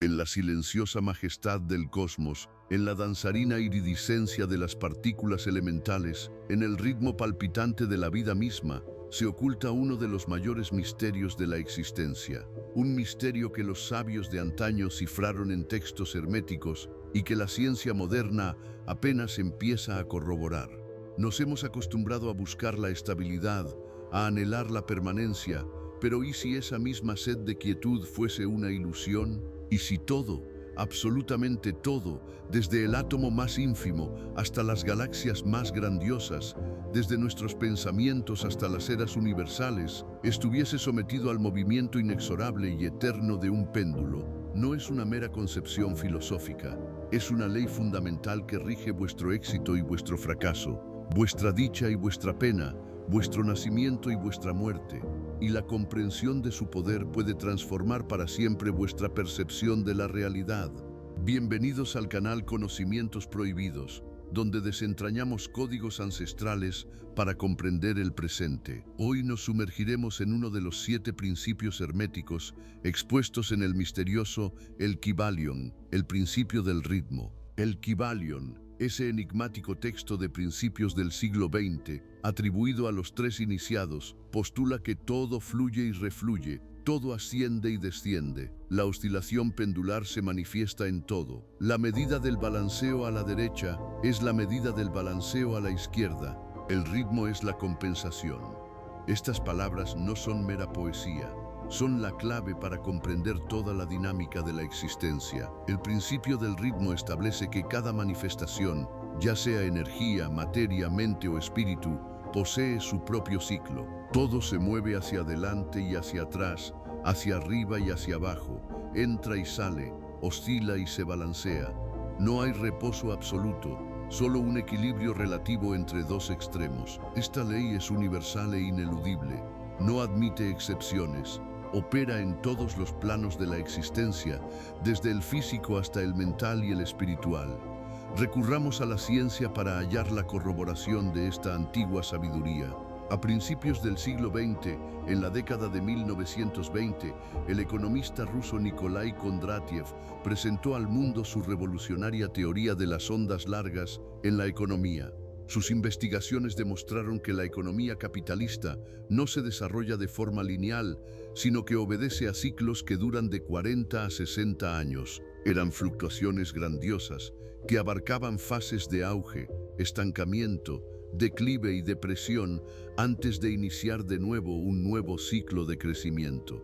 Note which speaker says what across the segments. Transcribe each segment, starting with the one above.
Speaker 1: En la silenciosa majestad del cosmos, en la danzarina iridiscencia de las partículas elementales, en el ritmo palpitante de la vida misma, se oculta uno de los mayores misterios de la existencia. Un misterio que los sabios de antaño cifraron en textos herméticos y que la ciencia moderna apenas empieza a corroborar. Nos hemos acostumbrado a buscar la estabilidad, a anhelar la permanencia, pero ¿y si esa misma sed de quietud fuese una ilusión? ¿Y si todo, absolutamente todo, desde el átomo más ínfimo hasta las galaxias más grandiosas, desde nuestros pensamientos hasta las eras universales, estuviese sometido al movimiento inexorable y eterno de un péndulo? No es una mera concepción filosófica, es una ley fundamental que rige vuestro éxito y vuestro fracaso, vuestra dicha y vuestra pena, vuestro nacimiento y vuestra muerte. Y la comprensión de su poder puede transformar para siempre vuestra percepción de la realidad. Bienvenidos al canal Conocimientos Prohibidos, donde desentrañamos códigos ancestrales para comprender el presente. Hoy nos sumergiremos en uno de los 7 principios herméticos expuestos en el misterioso El Kybalion, el principio del ritmo. El Kybalion, ese enigmático texto de principios del siglo XX, atribuido a los 3 iniciados, postula que todo fluye y refluye, todo asciende y desciende. La oscilación pendular se manifiesta en todo. La medida del balanceo a la derecha es la medida del balanceo a la izquierda. El ritmo es la compensación. Estas palabras no son mera poesía. Son la clave para comprender toda la dinámica de la existencia. El principio del ritmo establece que cada manifestación, ya sea energía, materia, mente o espíritu, posee su propio ciclo. Todo se mueve hacia adelante y hacia atrás, hacia arriba y hacia abajo, entra y sale, oscila y se balancea. No hay reposo absoluto, solo un equilibrio relativo entre dos extremos. Esta ley es universal e ineludible, no admite excepciones. Opera en todos los planos de la existencia, desde el físico hasta el mental y el espiritual. Recurramos a la ciencia para hallar la corroboración de esta antigua sabiduría. A principios del siglo XX, en la década de 1920, el economista ruso Nikolai Kondratiev presentó al mundo su revolucionaria teoría de las ondas largas en la economía. Sus investigaciones demostraron que la economía capitalista no se desarrolla de forma lineal, sino que obedece a ciclos que duran de 40 a 60 años. Eran fluctuaciones grandiosas que abarcaban fases de auge, estancamiento, declive y depresión antes de iniciar de nuevo un nuevo ciclo de crecimiento.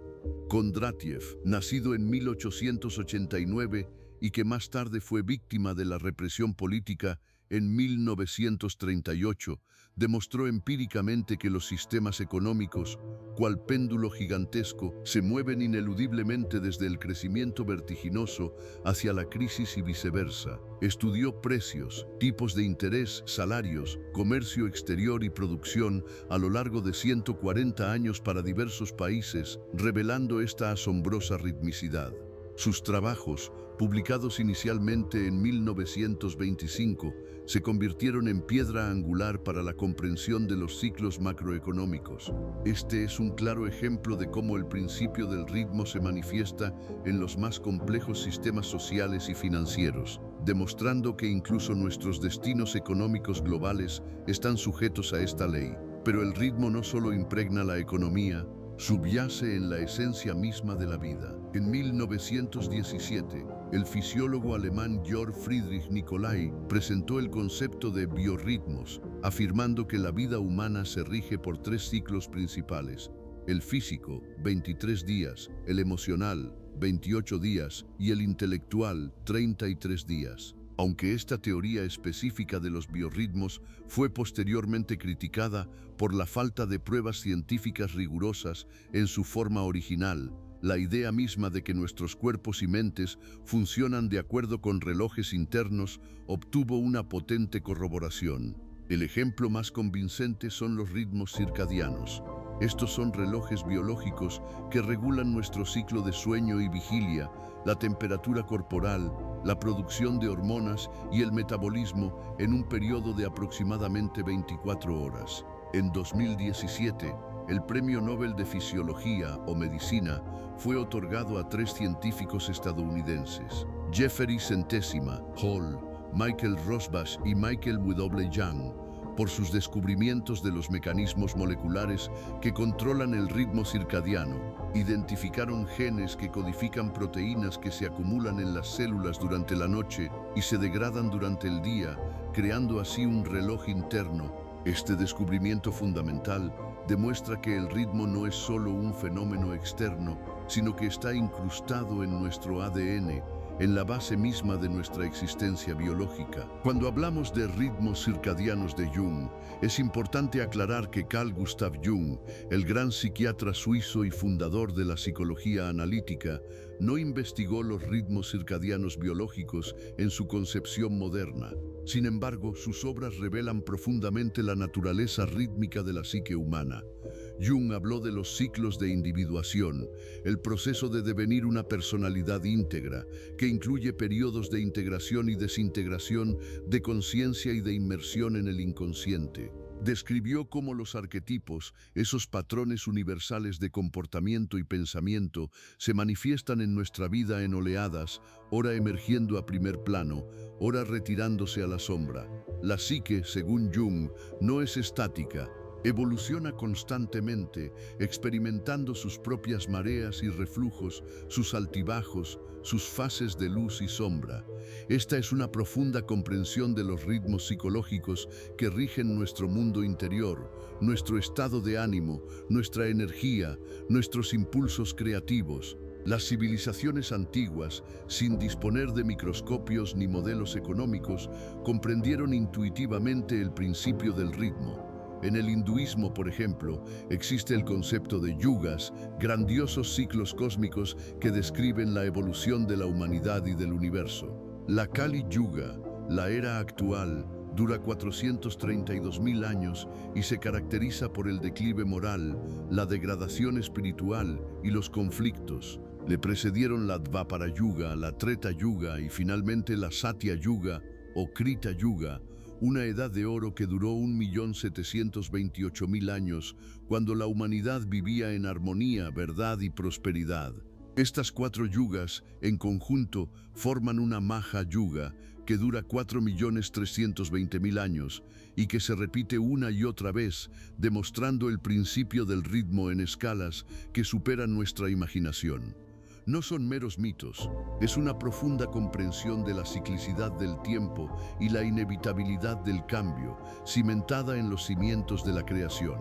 Speaker 1: Kondratiev, nacido en 1889 y que más tarde fue víctima de la represión política en 1938, demostró empíricamente que los sistemas económicos, cual péndulo gigantesco, se mueven ineludiblemente desde el crecimiento vertiginoso hacia la crisis y viceversa. Estudió precios, tipos de interés, salarios, comercio exterior y producción a lo largo de 140 años para diversos países, revelando esta asombrosa ritmicidad. Sus trabajos, publicados inicialmente en 1925, se convirtieron en piedra angular para la comprensión de los ciclos macroeconómicos. Este es un claro ejemplo de cómo el principio del ritmo se manifiesta en los más complejos sistemas sociales y financieros, demostrando que incluso nuestros destinos económicos globales están sujetos a esta ley. Pero el ritmo no solo impregna la economía, subyace en la esencia misma de la vida. En 1917, el fisiólogo alemán Georg Friedrich Nicolai presentó el concepto de biorritmos, afirmando que la vida humana se rige por 3 ciclos principales: el físico, 23 días, el emocional, 28 días, y el intelectual, 33 días. Aunque esta teoría específica de los biorritmos fue posteriormente criticada por la falta de pruebas científicas rigurosas en su forma original, la idea misma de que nuestros cuerpos y mentes funcionan de acuerdo con relojes internos obtuvo una potente corroboración. El ejemplo más convincente son los ritmos circadianos. Estos son relojes biológicos que regulan nuestro ciclo de sueño y vigilia, la temperatura corporal, la producción de hormonas y el metabolismo en un periodo de aproximadamente 24 horas. En 2017, el Premio Nobel de Fisiología o Medicina fue otorgado a 3 científicos estadounidenses: Jeffrey Centésima, Hall, Michael Rosbash y Michael W. Young, por sus descubrimientos de los mecanismos moleculares que controlan el ritmo circadiano. Identificaron genes que codifican proteínas que se acumulan en las células durante la noche y se degradan durante el día, creando así un reloj interno. Este descubrimiento fundamental demuestra que el ritmo no es solo un fenómeno externo, sino que está incrustado en nuestro ADN, en la base misma de nuestra existencia biológica. Cuando hablamos de ritmos circadianos de Jung, es importante aclarar que Carl Gustav Jung, el gran psiquiatra suizo y fundador de la psicología analítica, no investigó los ritmos circadianos biológicos en su concepción moderna. Sin embargo, sus obras revelan profundamente la naturaleza rítmica de la psique humana. Jung habló de los ciclos de individuación, el proceso de devenir una personalidad íntegra, que incluye periodos de integración y desintegración, de conciencia y de inmersión en el inconsciente. Describió cómo los arquetipos, esos patrones universales de comportamiento y pensamiento, se manifiestan en nuestra vida en oleadas, ora emergiendo a primer plano, ora retirándose a la sombra. La psique, según Jung, no es estática. Evoluciona constantemente, experimentando sus propias mareas y reflujos, sus altibajos, sus fases de luz y sombra. Esta es una profunda comprensión de los ritmos psicológicos que rigen nuestro mundo interior, nuestro estado de ánimo, nuestra energía, nuestros impulsos creativos. Las civilizaciones antiguas, sin disponer de microscopios ni modelos económicos, comprendieron intuitivamente el principio del ritmo. En el hinduismo, por ejemplo, existe el concepto de yugas, grandiosos ciclos cósmicos que describen la evolución de la humanidad y del universo. La Kali Yuga, la era actual, dura 432.000 años y se caracteriza por el declive moral, la degradación espiritual y los conflictos. Le precedieron la Dvapara Yuga, la Treta Yuga y finalmente la Satya Yuga o Krita Yuga, una edad de oro que duró 1.728.000 años, cuando la humanidad vivía en armonía, verdad y prosperidad. Estas 4 yugas, en conjunto, forman una Maha Yuga, que dura 4.320.000 años y que se repite una y otra vez, demostrando el principio del ritmo en escalas que superan nuestra imaginación. No son meros mitos, es una profunda comprensión de la ciclicidad del tiempo y la inevitabilidad del cambio, cimentada en los cimientos de la creación.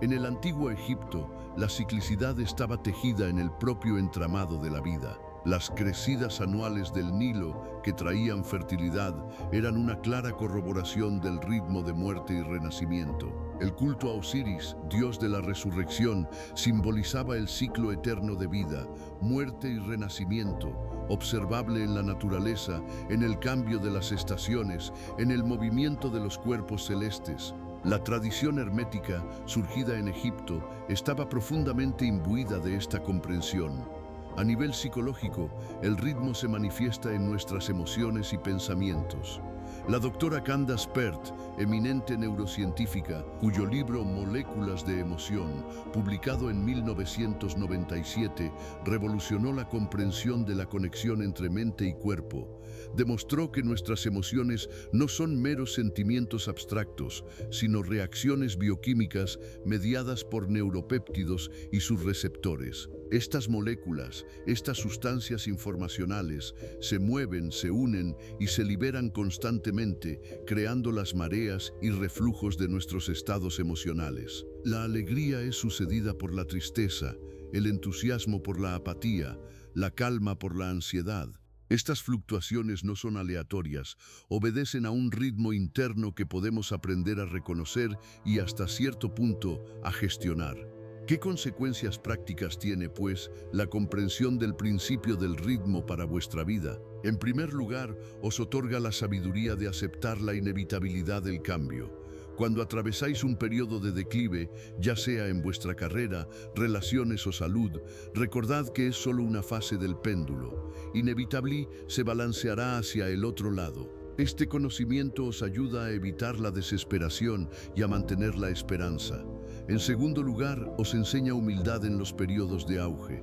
Speaker 1: En el antiguo Egipto, la ciclicidad estaba tejida en el propio entramado de la vida. Las crecidas anuales del Nilo, que traían fertilidad, eran una clara corroboración del ritmo de muerte y renacimiento. El culto a Osiris, dios de la resurrección, simbolizaba el ciclo eterno de vida, muerte y renacimiento, observable en la naturaleza, en el cambio de las estaciones, en el movimiento de los cuerpos celestes. La tradición hermética, surgida en Egipto, estaba profundamente imbuida de esta comprensión. A nivel psicológico, el ritmo se manifiesta en nuestras emociones y pensamientos. La doctora Candace Pert, eminente neurocientífica, cuyo libro Moléculas de Emoción, publicado en 1997, revolucionó la comprensión de la conexión entre mente y cuerpo. Demostró que nuestras emociones no son meros sentimientos abstractos, sino reacciones bioquímicas mediadas por neuropéptidos y sus receptores. Estas moléculas, estas sustancias informacionales, se mueven, se unen y se liberan constantemente, creando las mareas y reflujos de nuestros estados emocionales. La alegría es sucedida por la tristeza, el entusiasmo por la apatía, la calma por la ansiedad. Estas fluctuaciones no son aleatorias, obedecen a un ritmo interno que podemos aprender a reconocer y hasta cierto punto a gestionar. ¿Qué consecuencias prácticas tiene, pues, la comprensión del principio del ritmo para vuestra vida? En primer lugar, os otorga la sabiduría de aceptar la inevitabilidad del cambio. Cuando atravesáis un periodo de declive, ya sea en vuestra carrera, relaciones o salud, recordad que es solo una fase del péndulo. Inevitablemente se balanceará hacia el otro lado. Este conocimiento os ayuda a evitar la desesperación y a mantener la esperanza. En segundo lugar, os enseña humildad en los periodos de auge.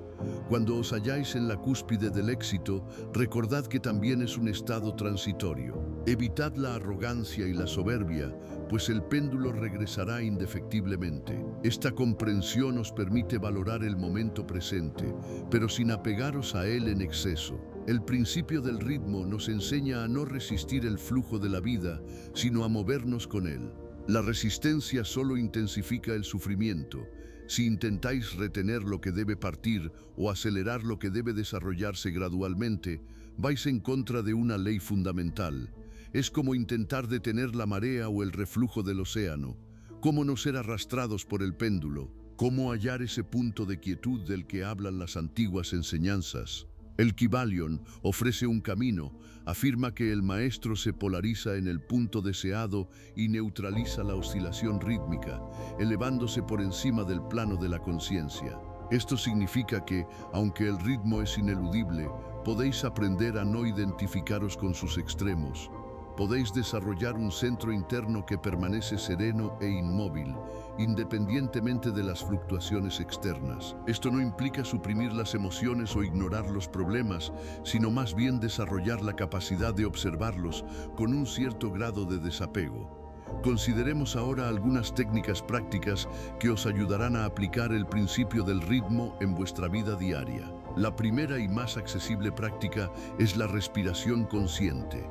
Speaker 1: Cuando os halláis en la cúspide del éxito, recordad que también es un estado transitorio. Evitad la arrogancia y la soberbia, pues el péndulo regresará indefectiblemente. Esta comprensión os permite valorar el momento presente, pero sin apegaros a él en exceso. El principio del ritmo nos enseña a no resistir el flujo de la vida, sino a movernos con él. La resistencia solo intensifica el sufrimiento. Si intentáis retener lo que debe partir o acelerar lo que debe desarrollarse gradualmente, vais en contra de una ley fundamental. Es como intentar detener la marea o el reflujo del océano. ¿Cómo no ser arrastrados por el péndulo? ¿Cómo hallar ese punto de quietud del que hablan las antiguas enseñanzas? El Kybalion ofrece un camino, afirma que el maestro se polariza en el punto deseado y neutraliza la oscilación rítmica, elevándose por encima del plano de la conciencia. Esto significa que, aunque el ritmo es ineludible, podéis aprender a no identificaros con sus extremos. Podéis desarrollar un centro interno que permanece sereno e inmóvil, independientemente de las fluctuaciones externas. Esto no implica suprimir las emociones o ignorar los problemas, sino más bien desarrollar la capacidad de observarlos con un cierto grado de desapego. Consideremos ahora algunas técnicas prácticas que os ayudarán a aplicar el principio del ritmo en vuestra vida diaria. La primera y más accesible práctica es la respiración consciente.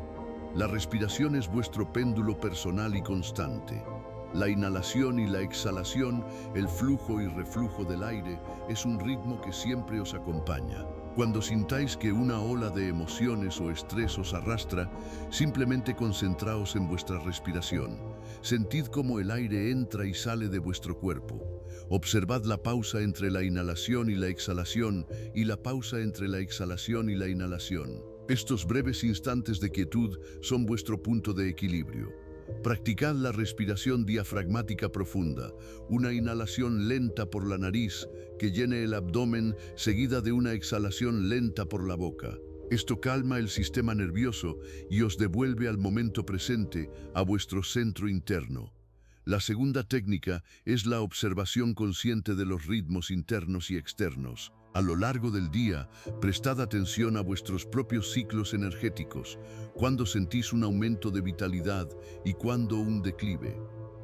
Speaker 1: La respiración es vuestro péndulo personal y constante. La inhalación y la exhalación, el flujo y reflujo del aire, es un ritmo que siempre os acompaña. Cuando sintáis que una ola de emociones o estrés os arrastra, simplemente concentraos en vuestra respiración. Sentid cómo el aire entra y sale de vuestro cuerpo. Observad la pausa entre la inhalación y la exhalación y la pausa entre la exhalación y la inhalación. Estos breves instantes de quietud son vuestro punto de equilibrio. Practicad la respiración diafragmática profunda, una inhalación lenta por la nariz que llene el abdomen, seguida de una exhalación lenta por la boca. Esto calma el sistema nervioso y os devuelve al momento presente, a vuestro centro interno. La segunda técnica es la observación consciente de los ritmos internos y externos. A lo largo del día, prestad atención a vuestros propios ciclos energéticos, cuando sentís un aumento de vitalidad y cuando un declive.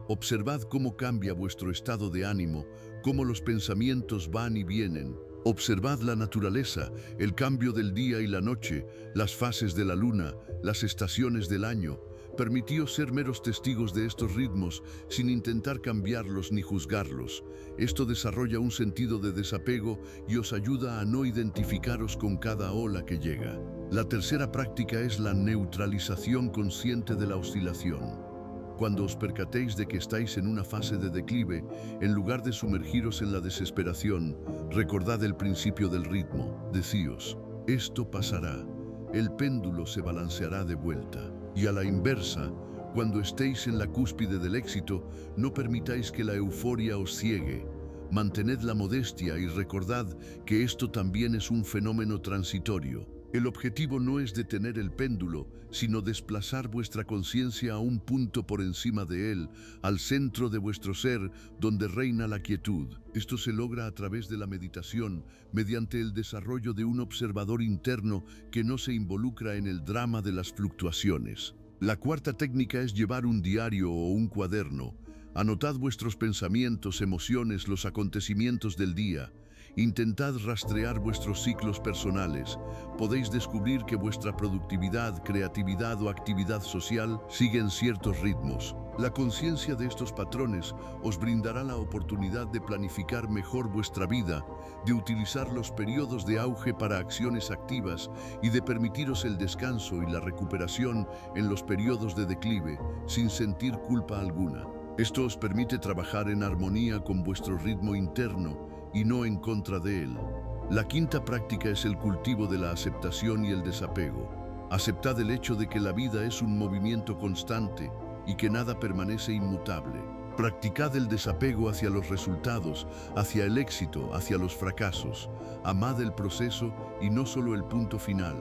Speaker 1: Observad cómo cambia vuestro estado de ánimo, cómo los pensamientos van y vienen. Observad la naturaleza, el cambio del día y la noche, las fases de la luna, las estaciones del año. Permitíos ser meros testigos de estos ritmos sin intentar cambiarlos ni juzgarlos. Esto desarrolla un sentido de desapego y os ayuda a no identificaros con cada ola que llega. La tercera práctica es la neutralización consciente de la oscilación. Cuando os percatéis de que estáis en una fase de declive, en lugar de sumergiros en la desesperación, recordad el principio del ritmo. Decíos, esto pasará, el péndulo se balanceará de vuelta. Y a la inversa, cuando estéis en la cúspide del éxito, no permitáis que la euforia os ciegue. Mantened la modestia y recordad que esto también es un fenómeno transitorio. El objetivo no es detener el péndulo, sino desplazar vuestra conciencia a un punto por encima de él, al centro de vuestro ser, donde reina la quietud. Esto se logra a través de la meditación, mediante el desarrollo de un observador interno que no se involucra en el drama de las fluctuaciones. La cuarta técnica es llevar un diario o un cuaderno. Anotad vuestros pensamientos, emociones, los acontecimientos del día. Intentad rastrear vuestros ciclos personales. Podéis descubrir que vuestra productividad, creatividad o actividad social siguen ciertos ritmos. La conciencia de estos patrones os brindará la oportunidad de planificar mejor vuestra vida, de utilizar los periodos de auge para acciones activas y de permitiros el descanso y la recuperación en los periodos de declive, sin sentir culpa alguna. Esto os permite trabajar en armonía con vuestro ritmo interno y no en contra de él. La quinta práctica es el cultivo de la aceptación y el desapego. Aceptad el hecho de que la vida es un movimiento constante y que nada permanece inmutable. Practicad el desapego hacia los resultados, hacia el éxito, hacia los fracasos. Amad el proceso y no solo el punto final.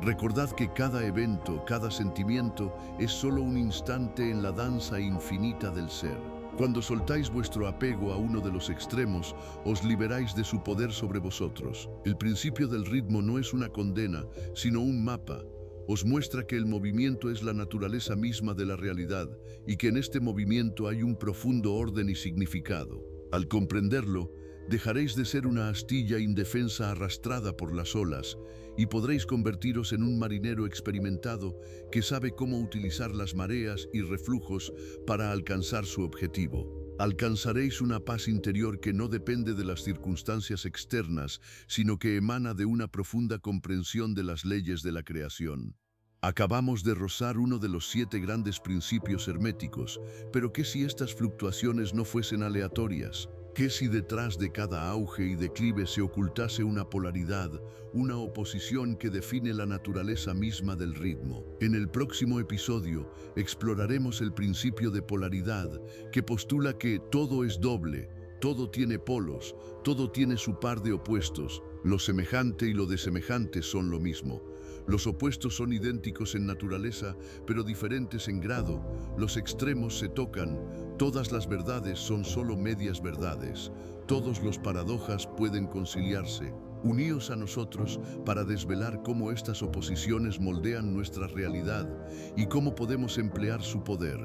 Speaker 1: Recordad que cada evento, cada sentimiento es solo un instante en la danza infinita del ser. Cuando soltáis vuestro apego a uno de los extremos, os liberáis de su poder sobre vosotros. El principio del ritmo no es una condena, sino un mapa. Os muestra que el movimiento es la naturaleza misma de la realidad y que en este movimiento hay un profundo orden y significado. Al comprenderlo, dejaréis de ser una astilla indefensa arrastrada por las olas y podréis convertiros en un marinero experimentado que sabe cómo utilizar las mareas y reflujos para alcanzar su objetivo. Alcanzaréis una paz interior que no depende de las circunstancias externas, sino que emana de una profunda comprensión de las leyes de la creación. Acabamos de rozar uno de los 7 grandes principios herméticos, pero ¿qué si estas fluctuaciones no fuesen aleatorias? ¿Qué si detrás de cada auge y declive se ocultase una polaridad, una oposición que define la naturaleza misma del ritmo? En el próximo episodio exploraremos el principio de polaridad, que postula que todo es doble, todo tiene polos, todo tiene su par de opuestos. Lo semejante y lo desemejante son lo mismo. Los opuestos son idénticos en naturaleza, pero diferentes en grado. Los extremos se tocan. Todas las verdades son solo medias verdades. Todos los paradojas pueden conciliarse. Uníos a nosotros para desvelar cómo estas oposiciones moldean nuestra realidad y cómo podemos emplear su poder.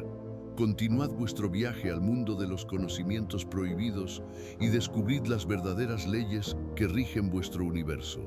Speaker 1: Continuad vuestro viaje al mundo de los conocimientos prohibidos y descubrid las verdaderas leyes que rigen vuestro universo.